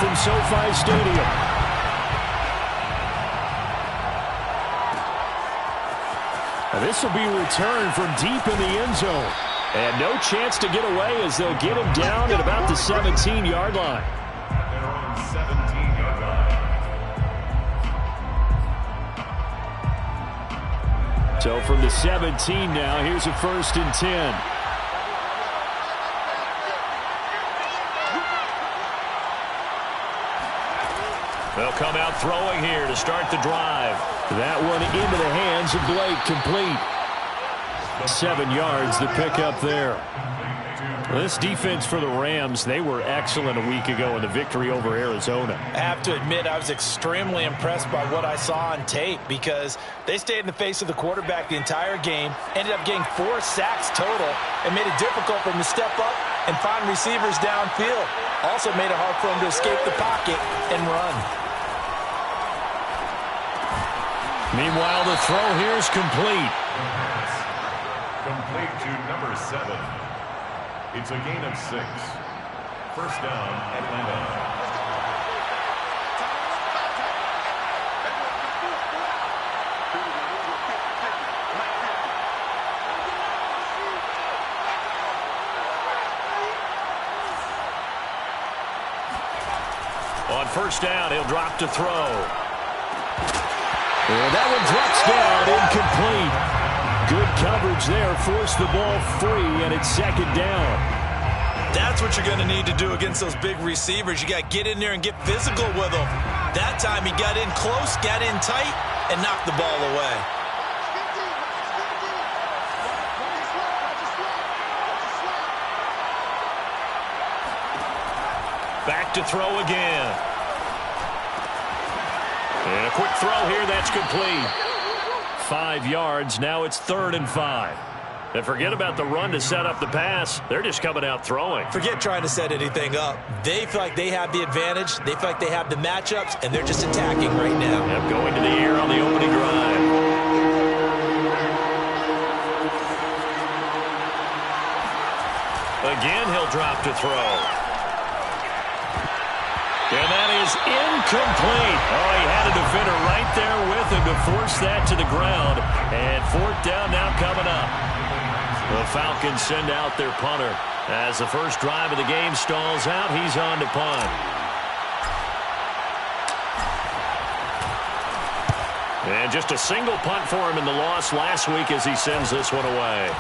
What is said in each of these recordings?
from SoFi Stadium. This will be returned from deep in the end zone. And no chance to get away as they'll get him down at about the 17-yard line. They're on 17-yard line. So from the 17 now, here's a 1st and 10. They'll come out throwing here to start the drive. That one into the hands of Blake, complete. 7 yards to pick up there. This defense for the Rams, they were excellent a week ago in the victory over Arizona. I have to admit, I was extremely impressed by what I saw on tape because they stayed in the face of the quarterback the entire game, ended up getting 4 sacks total, and made it difficult for him to step up and find receivers downfield. Also made it hard for him to escape the pocket and run. Meanwhile, the throw here is complete. Complete to number 7. It's a gain of 6. First down, Atlanta. On first down, he'll drop to throw. And that one drops down, incomplete. Good coverage there, forced the ball free, and it's 2nd down. That's what you're going to need to do against those big receivers. You got to get in there and get physical with them. That time he got in close, got in tight, and knocked the ball away. Back to throw again. And a quick throw here, that's complete. 5 yards, now it's 3rd and 5. And forget about the run to set up the pass. They're just coming out throwing. Forget trying to set anything up. They feel like they have the advantage. They feel like they have the matchups, and they're just attacking right now. Yep, going to the air on the opening drive. Again, he'll drop to throw. And that is incomplete. Oh, he had a defender right there with him to force that to the ground. And 4th down now coming up. The Falcons send out their punter. As the first drive of the game stalls out, he's on to punt. And just a single punt for him in the loss last week as he sends this one away.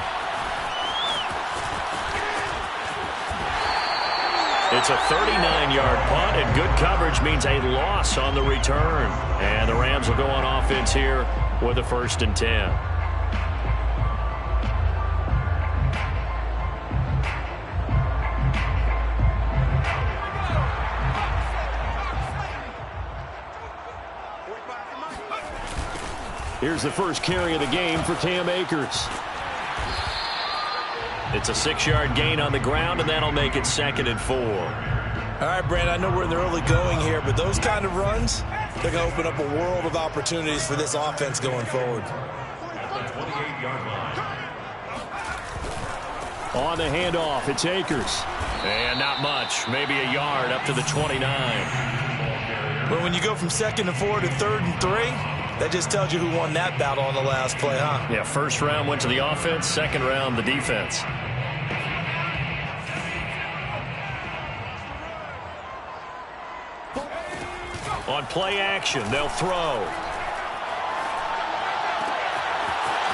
It's a 39-yard punt, and good coverage means a loss on the return. And the Rams will go on offense here with a 1st and 10. Here's the first carry of the game for Cam Akers. It's a 6-yard gain on the ground, and that'll make it 2nd and 4. All right, Brent, I know we're in the early going here, but those kind of runs, they're going to open up a world of opportunities for this offense going forward. At the 28-yard line. On the handoff, it's Akers. And not much, maybe a yard up to the 29. But when you go from 2nd and 4 to 3rd and 3, that just tells you who won that battle on the last play, huh? Yeah, first round went to the offense, second round the defense. On play action, they'll throw.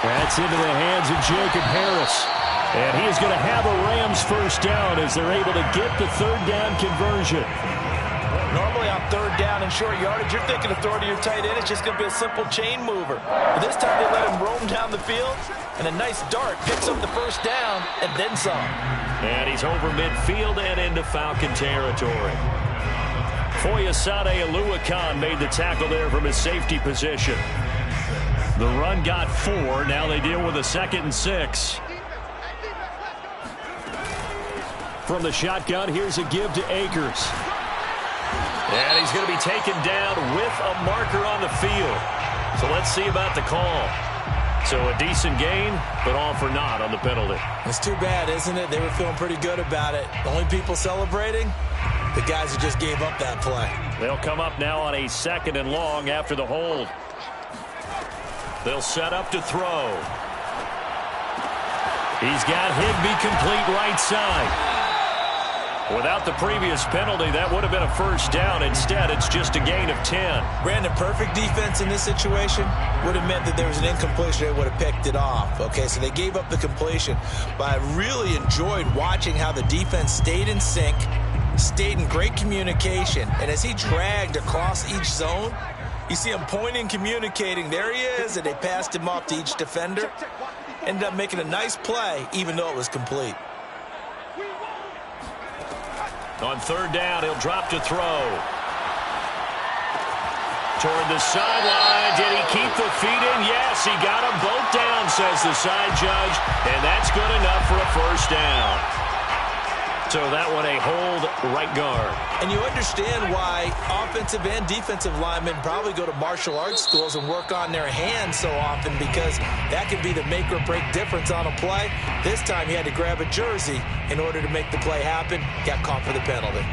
That's into the hands of Jacob Harris. And he is going to have a Rams first down as they're able to get the 3rd down conversion. Normally on 3rd down and short yardage, you're thinking of throwing to your tight end. It's just going to be a simple chain mover. But this time they let him roam down the field, and a nice dart picks up the first down and then some. And he's over midfield and into Falcon territory. Foyesade Oluwakan made the tackle there from his safety position. The run got 4. Now they deal with a 2nd and 6. From the shotgun, here's a give to Akers. And he's going to be taken down with a marker on the field. So let's see about the call. So a decent gain, but all for naught on the penalty. It's too bad, isn't it? They were feeling pretty good about it. The only people celebrating, The guys who just gave up that play. They'll come up now on a 2nd and long after the hold. They'll set up to throw. He's got Higbee complete right side. Without the previous penalty, that would have been a first down. Instead, it's just a gain of 10. Brandon, perfect defense in this situation would have meant that there was an incompletion. They would have picked it off. Okay, so they gave up the completion. But I really enjoyed watching how the defense stayed in sync, stayed in great communication. And as he dragged across each zone, you see him pointing, communicating. There he is, and they passed him off to each defender. Ended up making a nice play, even though it was complete. On 3rd down, he'll drop to throw. Toward the sideline. Did he keep the feet in? Yes, he got them both down, says the side judge. And that's good enough for a first down. So that one a hold right guard. And you understand why offensive and defensive linemen probably go to martial arts schools and work on their hands so often, because that can be the make or break difference on a play. This time he had to grab a jersey in order to make the play happen. Got caught for the penalty.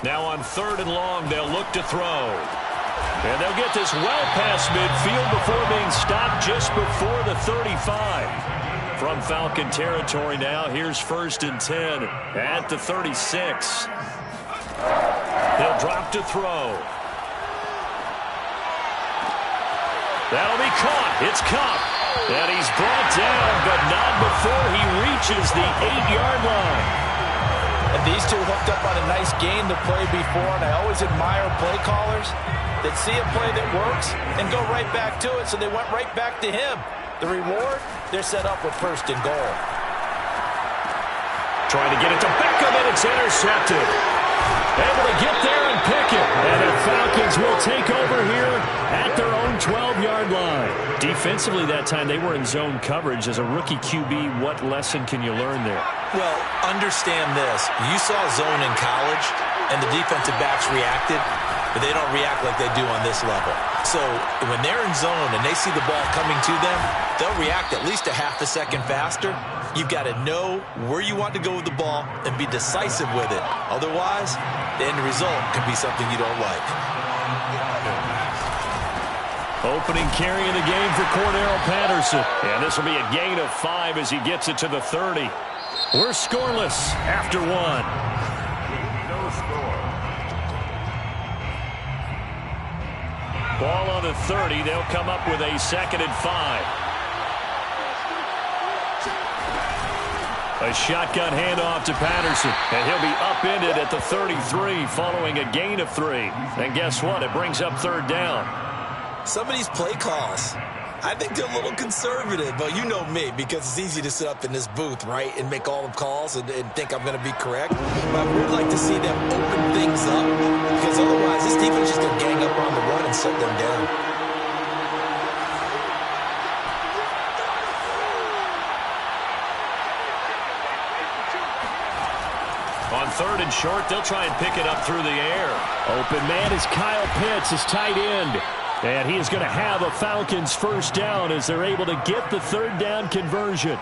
Now on 3rd and long, they'll look to throw. And they'll get this well past midfield before being stopped just before the 35. From Falcon territory now, here's 1st and 10 at the 36. They'll drop to throw. That'll be caught. It's Kupp. And he's brought down, but not before he reaches the 8-yard line. And these two hooked up on a nice gain the play before, and I always admire play callers that see a play that works and go right back to it, so they went right back to him. The reward, they're set up with 1st and goal. Trying to get it to Beckham, and it's intercepted. Able to get there and pick it. And the Falcons will take over here at their own 12-yard line. Defensively that time, they were in zone coverage. As a rookie QB, what lesson can you learn there? Well, understand this. You saw zone in college, and the defensive backs reacted, but they don't react like they do on this level. So when they're in zone and they see the ball coming to them, they'll react at least a half a second faster. You've got to know where you want to go with the ball and be decisive with it. Otherwise, the end result can be something you don't like. Opening carry in the game for Cordarrelle Patterson. And this will be a gain of 5 as he gets it to the 30. We're scoreless after 1. No score. Ball on the 30. They'll come up with a 2nd and 5. A shotgun handoff to Patterson. And he'll be upended at the 33 following a gain of 3. And guess what? It brings up 3rd down. Some of these play calls, I think they're a little conservative, but you know me, because it's easy to sit up in this booth, right, and make all the calls and think I'm going to be correct. But I would like to see them open things up, because otherwise this defense is going to gang up on the run and shut them down. On 3rd and short, they'll try and pick it up through the air. Open man is Kyle Pitts, his tight end. And he is going to have a Falcons first down as they're able to get the 3rd down conversion.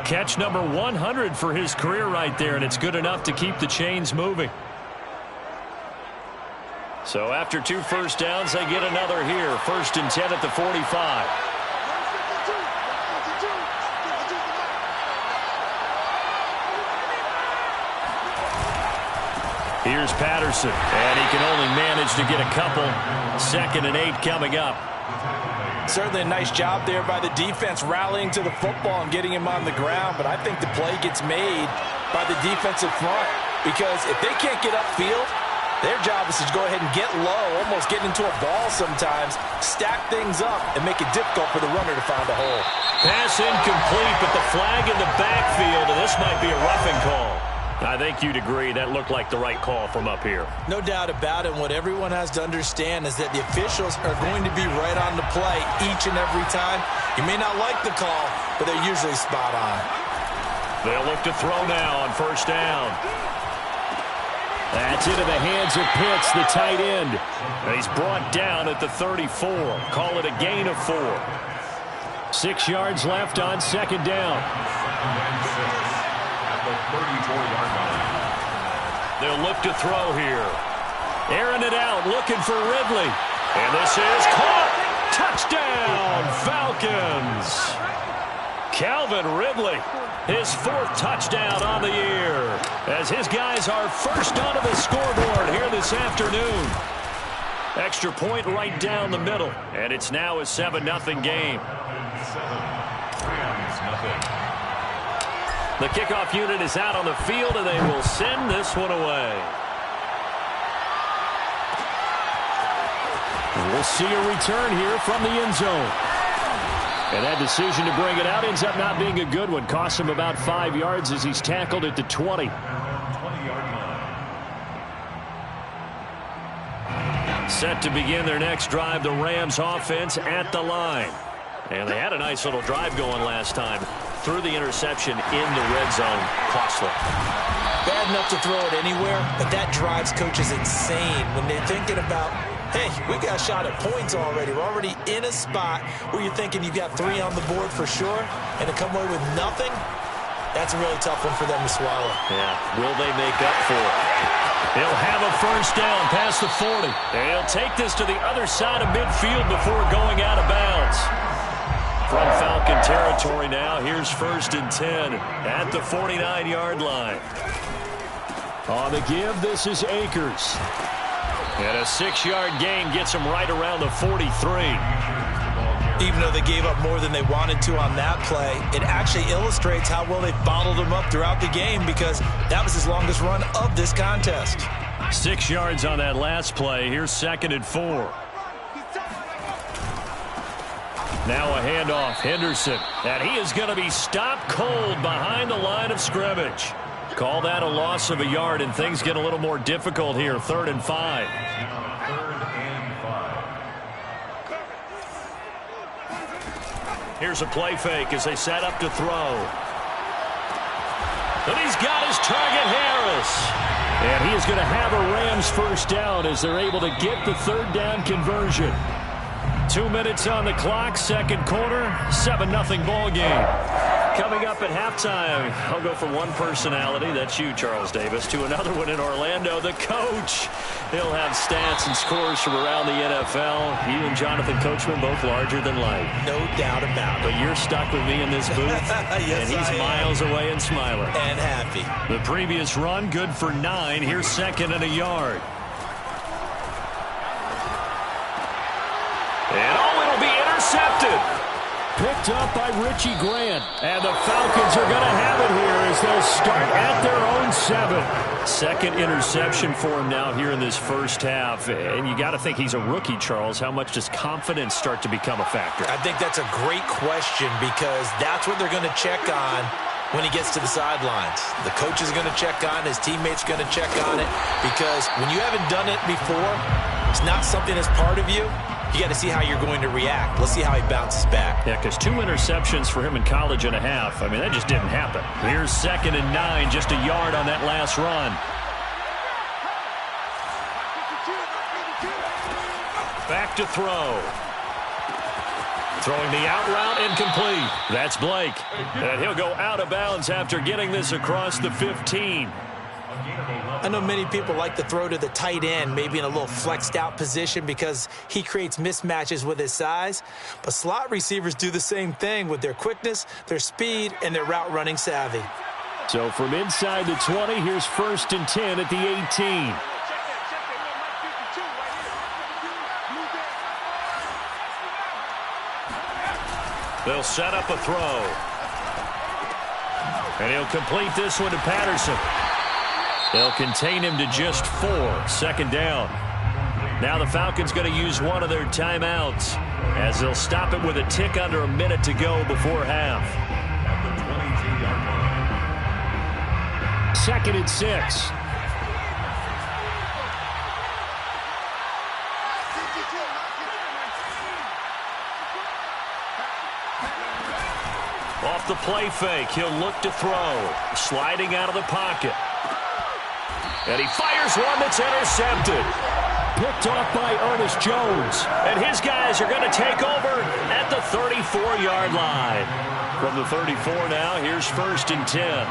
Catch number 100 for his career right there, and it's good enough to keep the chains moving. So after 2 first downs, they get another here. 1st and 10 at the 45. Here's Patterson, and he can only manage to get a couple. 2nd and 8 coming up. Certainly a nice job there by the defense rallying to the football and getting him on the ground, but I think the play gets made by the defensive front, because if they can't get upfield, their job is to go ahead and get low, almost get into a ball sometimes, stack things up, and make it difficult for the runner to find a hole. Pass incomplete, but the flag in the backfield, and this might be a roughing call. I think you'd agree that looked like the right call from up here. No doubt about it. What everyone has to understand is that the officials are going to be right on the play each and every time. You may not like the call, but they're usually spot on. They'll look to throw now on 1st down. That's into the hands of Pitts, the tight end. And he's brought down at the 34. Call it a gain of 4. 6 yards left on second down. At the 34-yard line. They'll look to throw here. Airing it out, looking for Ridley. And this is caught. Touchdown, Falcons. Calvin Ridley, his 4th touchdown on the year, as his guys are first onto the scoreboard here this afternoon. Extra point right down the middle, and it's now a 7-0 game. 7, Rams, nothing. The kickoff unit is out on the field, and they will send this one away. We'll see a return here from the end zone. And that decision to bring it out ends up not being a good one. Costs him about 5 yards as he's tackled at the 20. 20-yard line. Set to begin their next drive, the Rams offense at the line. And they had a nice little drive going last time. Threw the interception in the red zone. Costly. Bad enough to throw it anywhere, but that drives coaches insane when they're thinking about, hey, we got a shot at points already. We're already in a spot where you're thinking you've got 3 on the board for sure, and to come away with nothing, that's a really tough one for them to swallow. Yeah, will they make up for it? They'll have a first down past the 40. They'll take this to the other side of midfield before going out of bounds. From Falcon territory now, here's 1st and 10 at the 49-yard line. On the give, this is Akers. And a 6-yard gain gets him right around the 43. Even though they gave up more than they wanted to on that play, it actually illustrates how well they've bottled him up throughout the game, because that was his longest run of this contest. 6 yards on that last play. Here's 2nd and 4. Now a handoff, Henderson. And he is going to be stopped cold behind the line of scrimmage. Call that a loss of a yard, and things get a little more difficult here. 3rd and 5. 3rd and 5. Here's a play fake as they set up to throw. And he's got his target, Harris. And he is going to have a Rams first down as they're able to get the 3rd down conversion. 2 minutes on the clock, 2nd quarter, 7-0 ball game. Coming up at halftime, I'll go from one personality, that's you, Charles Davis, to another one in Orlando, the coach. He'll have stats and scores from around the NFL. You and Jonathan Coachman, both larger than life. No doubt about it. But you're stuck with me in this booth, yes, and he's miles away and smiling. And happy. The previous run, good for 9. Here's 2nd and a yard. And it'll be intercepted. Picked up by Richie Grant. And the Falcons are going to have it here as they'll start at their own 7. 2nd interception for him now here in this first half. And you got to think he's a rookie, Charles. How much does confidence start to become a factor? I think that's a great question, because that's what they're going to check on when he gets to the sidelines. The coach is going to check on it. His teammates are going to check on it, because when you haven't done it before, it's not something that's part of you. You got to see how you're going to react. Let's see how he bounces back. Yeah, because 2 interceptions for him in college and a half. I mean, that just didn't happen. Here's 2nd and 9, just a yard on that last run. Back to throw. Throwing the out route, incomplete. That's Blake. And he'll go out of bounds after getting this across the 15. I know many people like to throw to the tight end, maybe in a little flexed out position, because he creates mismatches with his size. But slot receivers do the same thing with their quickness, their speed, and their route running savvy. So from inside the 20, here's 1st and 10 at the 18. They'll set up a throw. And he'll complete this one to Patterson. They'll contain him to just 4. 2nd down. Now the Falcons going to use one of their timeouts, as they'll stop it with a tick under a minute to go before half. At the 22-yard line. 2nd and 6. Off the play fake, he'll look to throw. Sliding out of the pocket. And he fires one that's intercepted. Picked off by Ernest Jones. And his guys are going to take over at the 34-yard line. From the 34 now, here's 1st and 10.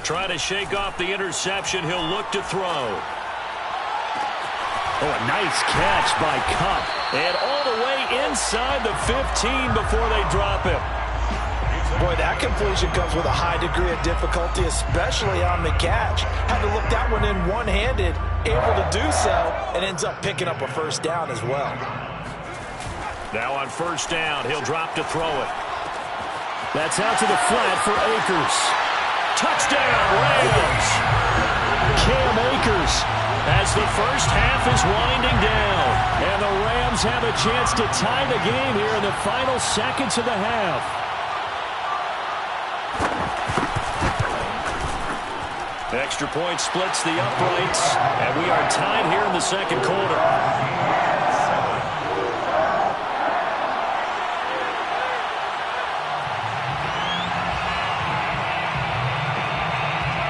Trying to shake off the interception. He'll look to throw. Oh, a nice catch by Kupp. And all the way inside the 15 before they drop him. Boy, that completion comes with a high degree of difficulty, especially on the catch. Had to look that one in one-handed, able to do so, and ends up picking up a first down as well. Now on 1st down, he'll drop to throw it. That's out to the flat for Akers. Touchdown, Rams! Cam Akers as the first half is winding down. And the Rams have a chance to tie the game here in the final seconds of the half. Extra point splits the uprights, and we are tied here in the second quarter.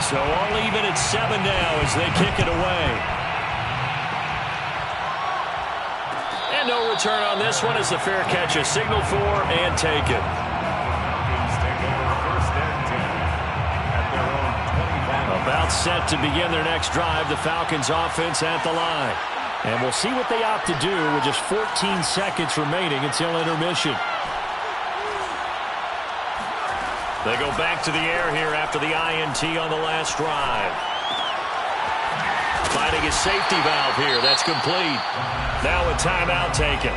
So all even at 7 now as they kick it away. And no return on this one as the fair catch is signaled for and taken. About set to begin their next drive, the Falcons offense at the line. And we'll see what they opt to do with just 14 seconds remaining until intermission. They go back to the air here after the INT on the last drive. Finding his safety valve here. That's complete. Now a timeout taken.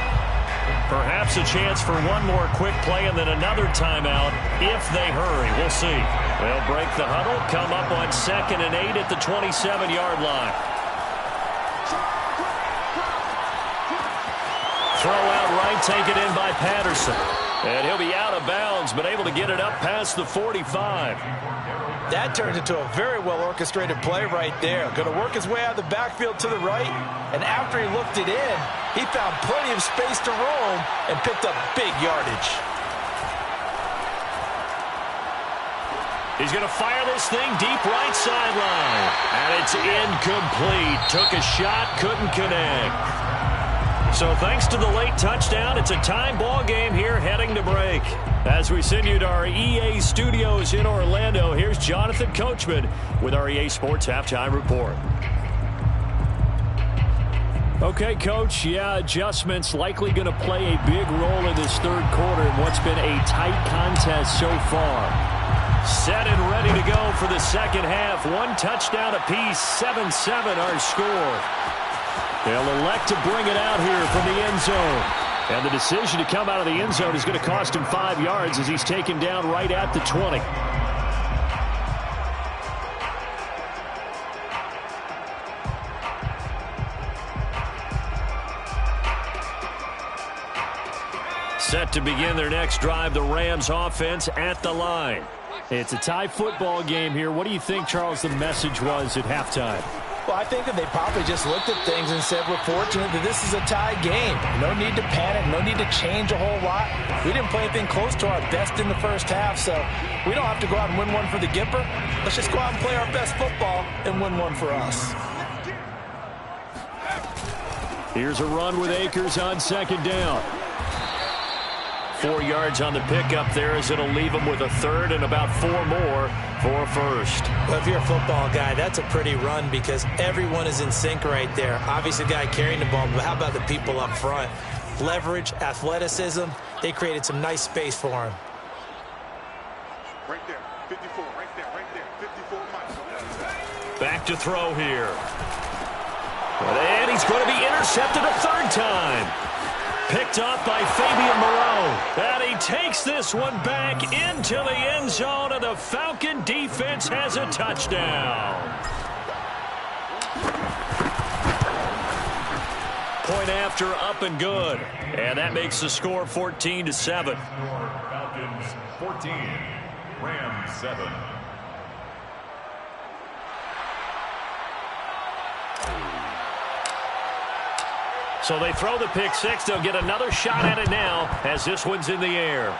Perhaps a chance for one more quick play and then another timeout if they hurry. We'll see. They'll break the huddle, come up on 2nd and 8 at the 27-yard line. Throw out right, taken in by Patterson. And he'll be out of bounds, but able to get it up past the 45. That turned into a very well-orchestrated play right there. Going to work his way out of the backfield to the right, and after he looked it in, he found plenty of space to roam and picked up big yardage. He's going to fire this thing deep right sideline. And it's incomplete. Took a shot, couldn't connect. So thanks to the late touchdown, it's a time ball game here heading to break. As we send you to our EA studios in Orlando, here's Jonathan Coachman with our EA Sports Halftime Report. Okay, Coach, adjustments likely going to play a big role in this third quarter in what's been a tight contest so far. Set and ready to go for the second half. One touchdown apiece, 7-7 our score. They'll elect to bring it out here from the end zone. And the decision to come out of the end zone is going to cost him 5 yards as he's taken down right at the 20. Set to begin their next drive, the Rams offense at the line. It's a tie football game here. What do you think, Charles, the message was at halftime? Well, I think that they probably just looked at things and said, we're fortunate that this is a tie game. No need to panic, no need to change a whole lot. We didn't play anything close to our best in the first half, so we don't have to go out and win one for the Gipper. Let's just go out and play our best football and win one for us. Here's a run with Akers on second down. 4 yards on the pickup there as it'll leave him with a third and about 4 more for a first. Well, if you're a football guy, that's a pretty run because everyone is in sync right there. Obviously, the guy carrying the ball, but how about the people up front? Leverage, athleticism, they created some nice space for him. Right there, 54, right there, 54 miles. Back to throw here. And he's going to be intercepted a third time. Picked up by Fabian Moreau. And he takes this one back into the end zone, and the Falcon defense has a touchdown. Point after, up and good. And that makes the score 14-7. Falcons 14, Rams 7. So they throw the pick six. They'll get another shot at it now as this one's in the air.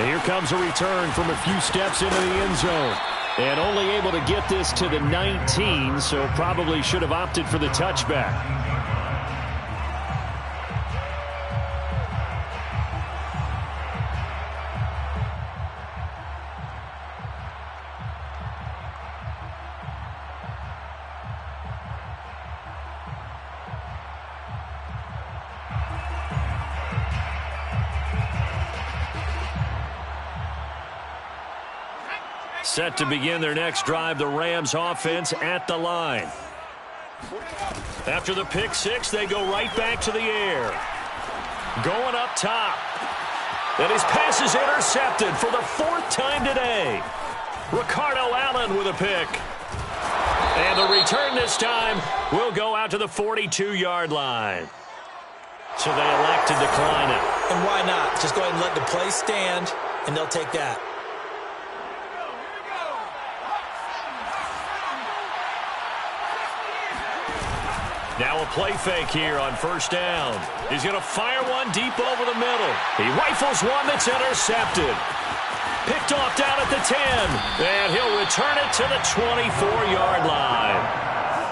And here comes a return from a few steps into the end zone. And only able to get this to the 19, so probably should have opted for the touchback. Set to begin their next drive, the Rams offense at the line. After the pick six, they go right back to the air. Going up top. And his pass is intercepted for the fourth time today. Ricardo Allen with a pick. And the return this time will go out to the 42-yard line. So they elect to decline it. And why not? Just go ahead and let the play stand, and they'll take that. Now a play fake here on first down. He's going to fire one deep over the middle. He rifles one that's intercepted. Picked off down at the 10. And he'll return it to the 24-yard line.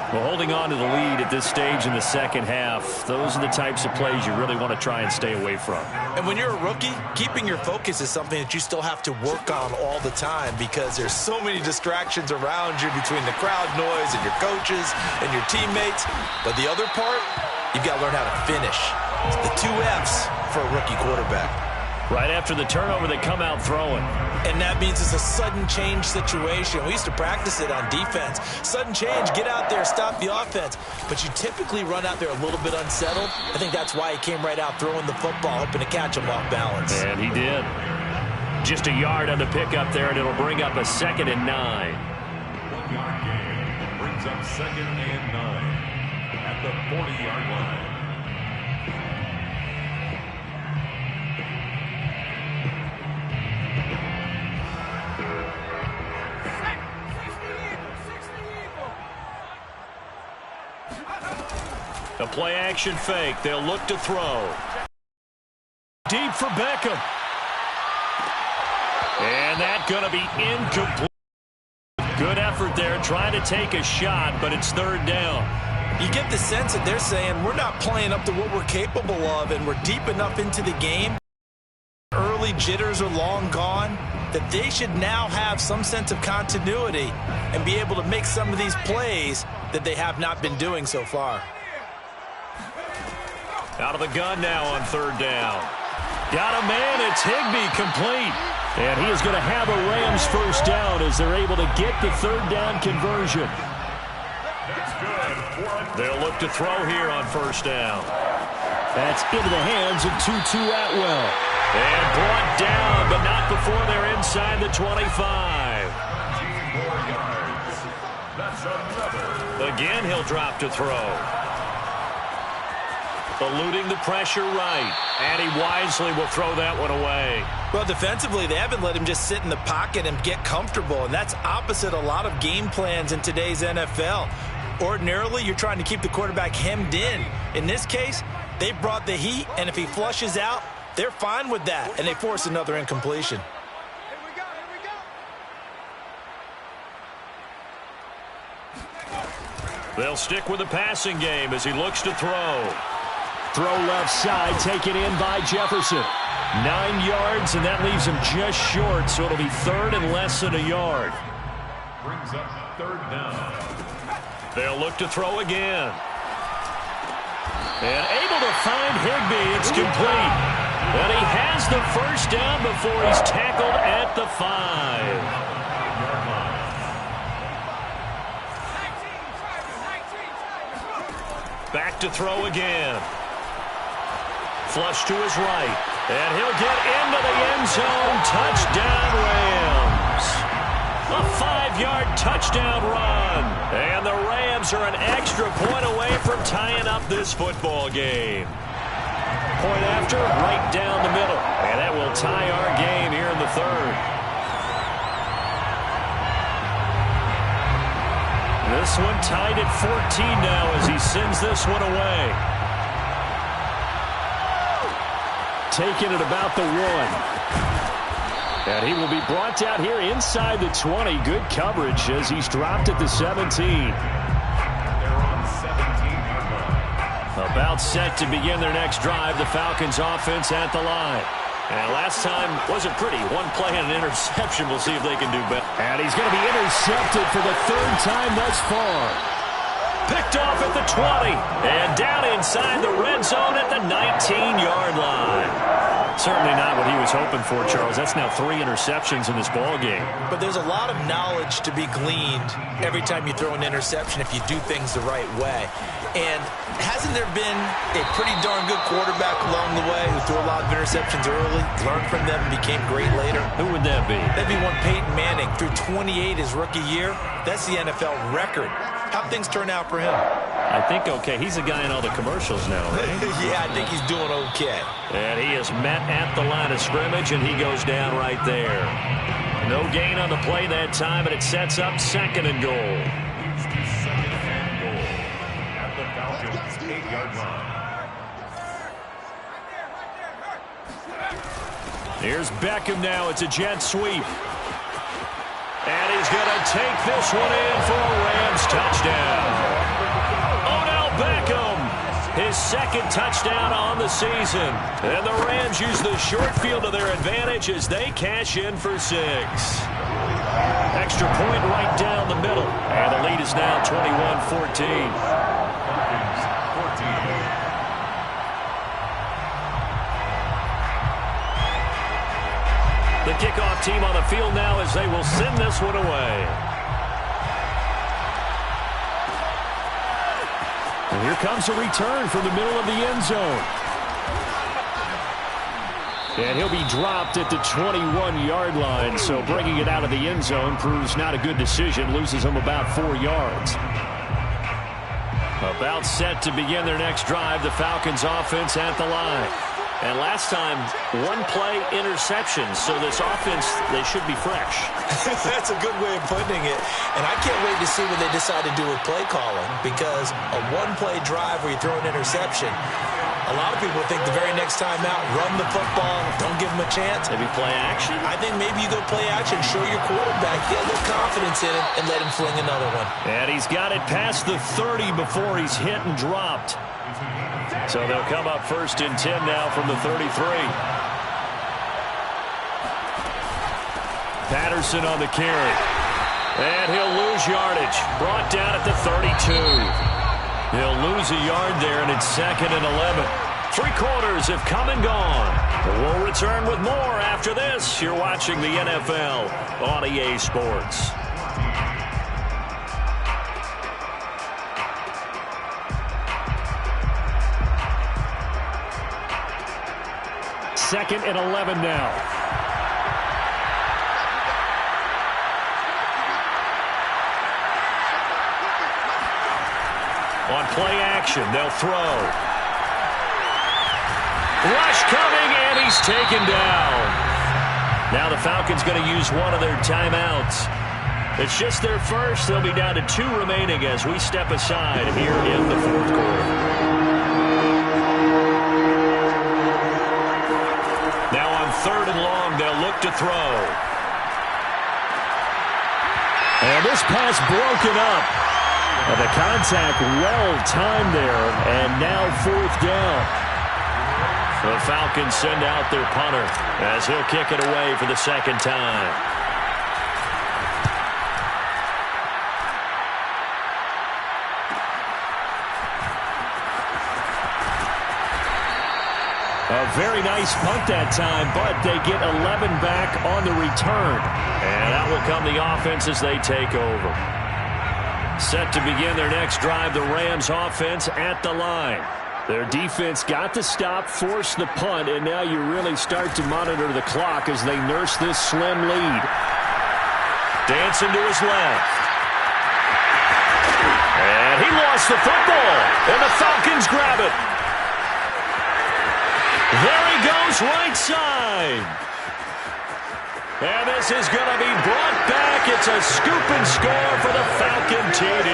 Well, holding on to the lead at this stage in the second half, those are the types of plays you really want to try and stay away from. And when you're a rookie, keeping your focus is something that you still have to work on all the time because there's so many distractions around you between the crowd noise and your coaches and your teammates. But the other part, you've got to learn how to finish. It's the 2 F's for a rookie quarterback. Right after the turnover, they come out throwing. And that means it's a sudden change situation. We used to practice it on defense. Sudden change, get out there, stop the offense. But you typically run out there a little bit unsettled. I think that's why he came right out throwing the football, hoping to catch him off balance. And he did. Just a yard on the pickup there, and it'll bring up a 2nd and 9. 1-yard gain brings up 2nd and 9 at the 40-yard line. A play-action fake. They'll look to throw. Deep for Beckham. And that's going to be incomplete. Good effort there trying to take a shot, but it's 3rd down. You get the sense that they're saying we're not playing up to what we're capable of, and we're deep enough into the game. Early jitters are long gone, that they should now have some sense of continuity and be able to make some of these plays that they have not been doing so far. Out of the gun now on 3rd down. Got a man, it's Higbee, complete. And he is going to have a Rams first down as they're able to get the 3rd down conversion. That's good. They'll look to throw here on first down. That's into the hands of Tutu Atwell. And brought down, but not before they're inside the 25. 4 yards. That's another. Again, he'll drop to throw. Eluding the pressure right. And he wisely will throw that one away. Well, defensively, they haven't let him just sit in the pocket and get comfortable, and that's opposite a lot of game plans in today's NFL. Ordinarily, you're trying to keep the quarterback hemmed in. In this case, they brought the heat, and if he flushes out, they're fine with that, and they force another incompletion. They'll stick with the passing game as he looks to throw. Throw left side, taken in by Jefferson. 9 yards, and that leaves him just short, so it'll be 3rd and less than a yard. Brings up 3rd down. They'll look to throw again. And able to find Higbee. It's complete. And he has the first down before he's tackled at the 5. Back to throw again. Flush to his right. And he'll get into the end zone. Touchdown, Rams. A 5-yard touchdown run. And the Rams are an extra point away from tying up this football game. Point after, right down the middle. And that will tie our game here in the 3rd. This one tied at 14 now as he sends this one away. Taking it about the 1. And he will be brought down here inside the 20. Good coverage as he's dropped at the 17. They're on 17-yard line. About set to begin their next drive. The Falcons offense at the line. And last time wasn't pretty. One play and an interception. We'll see if they can do better. And he's going to be intercepted for the third time thus far. Picked off at the 20. And down inside the red zone at the 19-yard line. Certainly not what he was hoping for, Charles. That's now 3 interceptions in this ball game. But there's a lot of knowledge to be gleaned every time you throw an interception if you do things the right way. And hasn't there been a pretty darn good quarterback along the way who threw a lot of interceptions early, learned from them, and became great later? Who would that be? That'd be one Peyton Manning. Threw 28 his rookie year. That's the NFL record. How'd things turn out for him? I think okay. He's a guy in all the commercials now, right? Yeah, I think he's doing okay. And he is met at the line of scrimmage, and he goes down right there. No gain on the play that time, and it sets up 2nd and goal. Moves to 2nd and goal at the Falcons' 8-yard line. Here's Beckham now. It's a jet sweep. And he's going to take this one in for a Rams touchdown. Odell Beckham, his 2nd touchdown on the season. And the Rams use the short field to their advantage as they cash in for 6. Extra point right down the middle. And the lead is now 21-14. The kickoff team on the field now as they will send this one away. And here comes a return from the middle of the end zone. And he'll be dropped at the 21-yard line, so bringing it out of the end zone proves not a good decision, loses him about 4 yards. About set to begin their next drive, the Falcons offense at the line. And last time, 1-play interceptions, so this offense, they should be fresh. That's a good way of putting it. And I can't wait to see what they decide to do with play calling, because a 1-play drive where you throw an interception, a lot of people think the very next time out, run the football, don't give them a chance. Maybe play action? I think maybe you go play action, show your quarterback, get a little confidence in it, and let him fling another one. And he's got it past the 30 before he's hit and dropped. So they'll come up 1st and 10 now from the 33. Patterson on the carry. And he'll lose yardage. Brought down at the 32. He'll lose a yard there, and it's 2nd and 11. 3 quarters have come and gone. We'll return with more after this. You're watching the NFL on EA Sports. Second and 11 now. On play action, they'll throw. Rush coming, and he's taken down. Now the Falcons going to use one of their timeouts. It's just their first. They'll be down to 2 remaining as we step aside here in the 4th quarter. Now on 3rd and long, they'll look to throw. And this pass broken up. And the contact well-timed there, and now 4th down. The Falcons send out their punter as he'll kick it away for the 2nd time. A very nice punt that time, but they get 11 back on the return. And out will come the offense as they take over. Set to begin their next drive, the Rams offense at the line. Their defense got the stop, forced the punt, and now you really start to monitor the clock as they nurse this slim lead. Dancing to his left. And he lost the football, and the Falcons grab it. There he goes, right side. And this is going to be brought back. It's a scoop and score for the Falcon TD.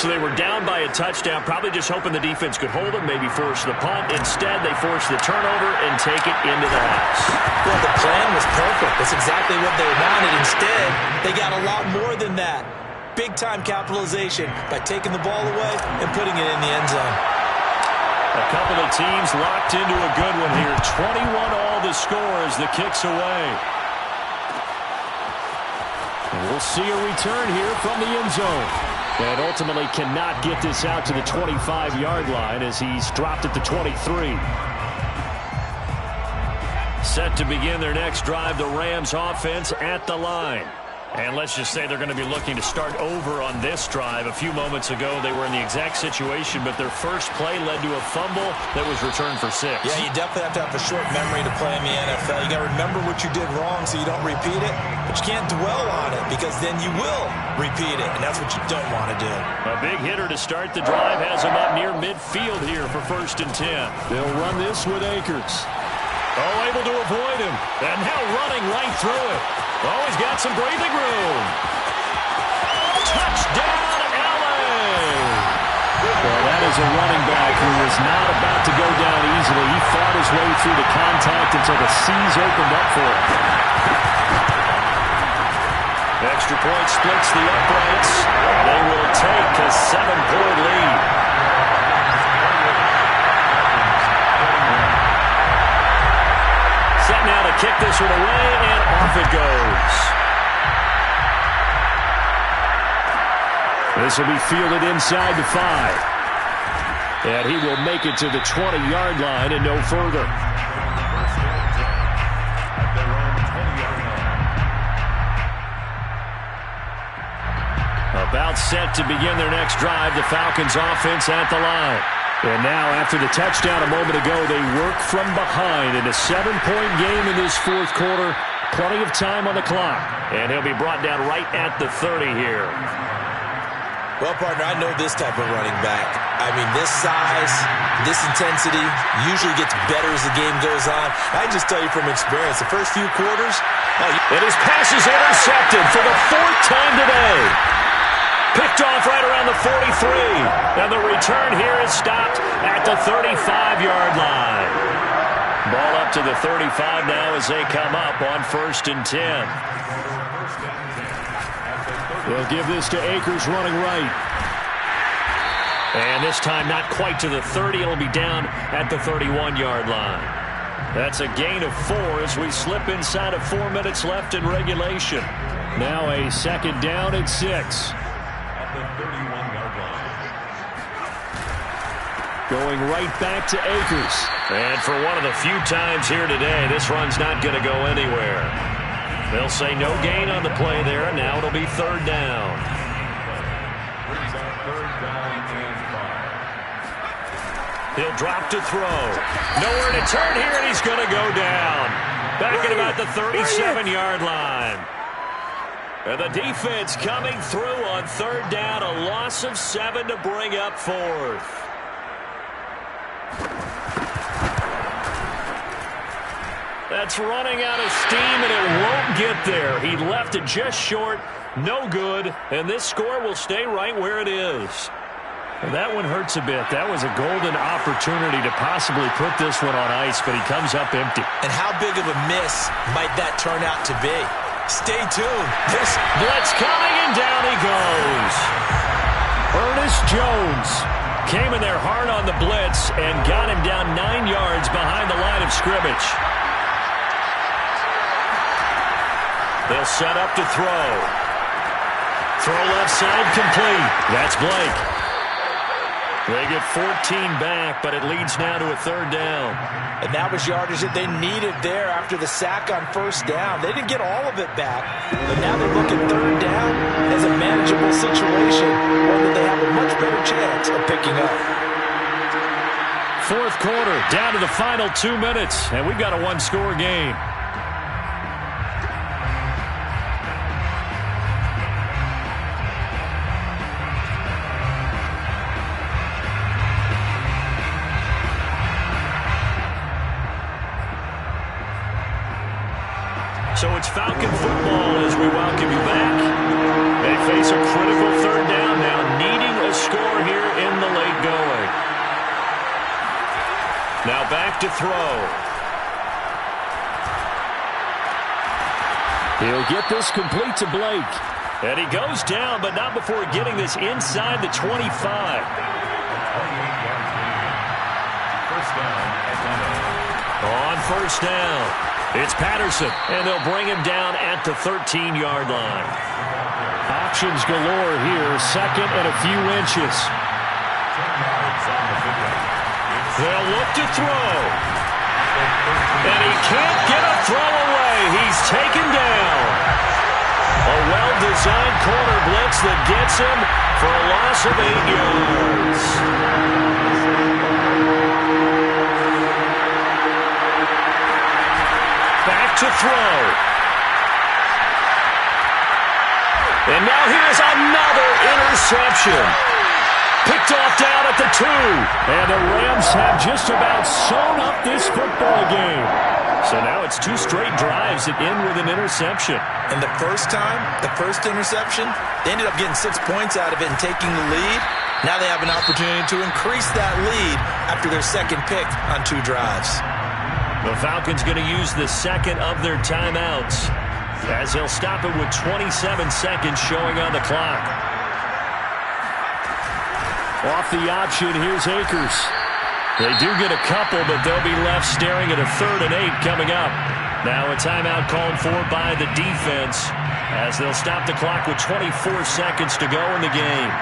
So they were down by a touchdown, probably just hoping the defense could hold them, maybe force the punt. Instead, they forced the turnover and take it into the house. Well, the plan was perfect. That's exactly what they wanted. Instead, they got a lot more than that. Big-time capitalization by taking the ball away and putting it in the end zone. A couple of teams locked into a good one here. 21-all the score as the kick's away. And we'll see a return here from the end zone. And ultimately cannot get this out to the 25-yard line as he's dropped at the 23. Set to begin their next drive, the Rams offense at the line. And let's just say they're going to be looking to start over on this drive. A few moments ago, they were in the exact situation, but their first play led to a fumble that was returned for 6. Yeah, you definitely have to have a short memory to play in the NFL. You got to remember what you did wrong so you don't repeat it, but you can't dwell on it because then you will repeat it, and that's what you don't want to do. A big hitter to start the drive has him up near midfield here for 1st and 10. They'll run this with Akers. Oh, able to avoid him, and now running right through it. Oh, he's got some breathing room. Touchdown, LA! Well, that is a running back who was not about to go down easily. He fought his way through the contact until the seas opened up for him. Extra point splits the uprights. They will take a 7-point lead. Set now to kick this one away, and off it goes. This will be fielded inside the 5. And he will make it to the 20-yard line and no further. About set to begin their next drive, the Falcons offense at the line. And now, after the touchdown a moment ago, they work from behind in a 7-point game in this 4th quarter. Plenty of time on the clock. And he'll be brought down right at the 30 here. Well, partner, I know this type of running back. I mean, this size, this intensity usually gets better as the game goes on. I can just tell you from experience, the first few quarters. And his pass is intercepted for the 4th time today. Picked off right around the 43. And the return here is stopped at the 35-yard line. Ball up to the 35 now as they come up on 1st and 10. They'll give this to Akers running right. And this time not quite to the 30. It'll be down at the 31-yard line. That's a gain of 4 as we slip inside of 4 minutes left in regulation. Now a 2nd down and 6. Going right back to Akers. And for one of the few times here today, this run's not going to go anywhere. They'll say no gain on the play there, and now it'll be 3rd down. Brings up 3rd down and 5. He'll drop to throw. Nowhere to turn here, and he's going to go down. Back at about the 37-yard line. And the defense coming through on 3rd down. A loss of 7 to bring up 4th. That's running out of steam, and it won't get there. He left it just short, no good, and this score will stay right where it is. And that one hurts a bit. That was a golden opportunity to possibly put this one on ice, but he comes up empty. And how big of a miss might that turn out to be? Stay tuned. This blitz coming, and down he goes. Ernest Jones came in there hard on the blitz and got him down 9 yards behind the line of scrimmage. They'll set up to throw. Throw left side complete. That's Blake. They get 14 back, but it leads now to a 3rd down. And that was yardage that they needed there after the sack on 1st down. They didn't get all of it back, but now they look at 3rd down as a manageable situation, one that they have a much better chance of picking up. 4th quarter, down to the final 2 minutes, and we've got a 1-score game. So it's Falcon football as we welcome you back. They face a critical third down now, needing a score here in the late going. Now back to throw. He'll get this complete to Blake. And he goes down, but not before getting this inside the 25. On first down, it's Patterson, and they'll bring him down at the 13-yard line. Options galore here, second and a few inches. They'll look to throw. And he can't get a throw away. He's taken down. A well-designed corner blitz that gets him for a loss of 8 yards. Back to throw. And now here's another interception. Picked off down at the 2. And the Rams have just about sewn up this football game. So now it's 2 straight drives that end with an interception. And the first time, the first interception, they ended up getting 6 points out of it and taking the lead. Now they have an opportunity to increase that lead after their second pick on 2 drives. The Falcons going to use the second of their timeouts as they'll stop it with 27 seconds showing on the clock. Off the option, here's Akers. They do get a couple, but they'll be left staring at a 3rd and 8 coming up. Now a timeout called for by the defense as they'll stop the clock with 24 seconds to go in the game.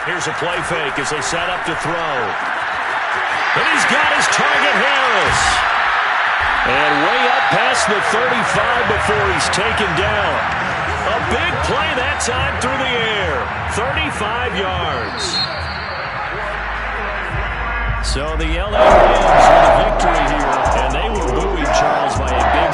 Here's a play fake as they set up to throw. And he's got his target, Harris. And way up past the 35 before he's taken down. A big play that time through the air. 35 yards. So the LA Rams with a victory here, and they were buoyed, Charles, by a big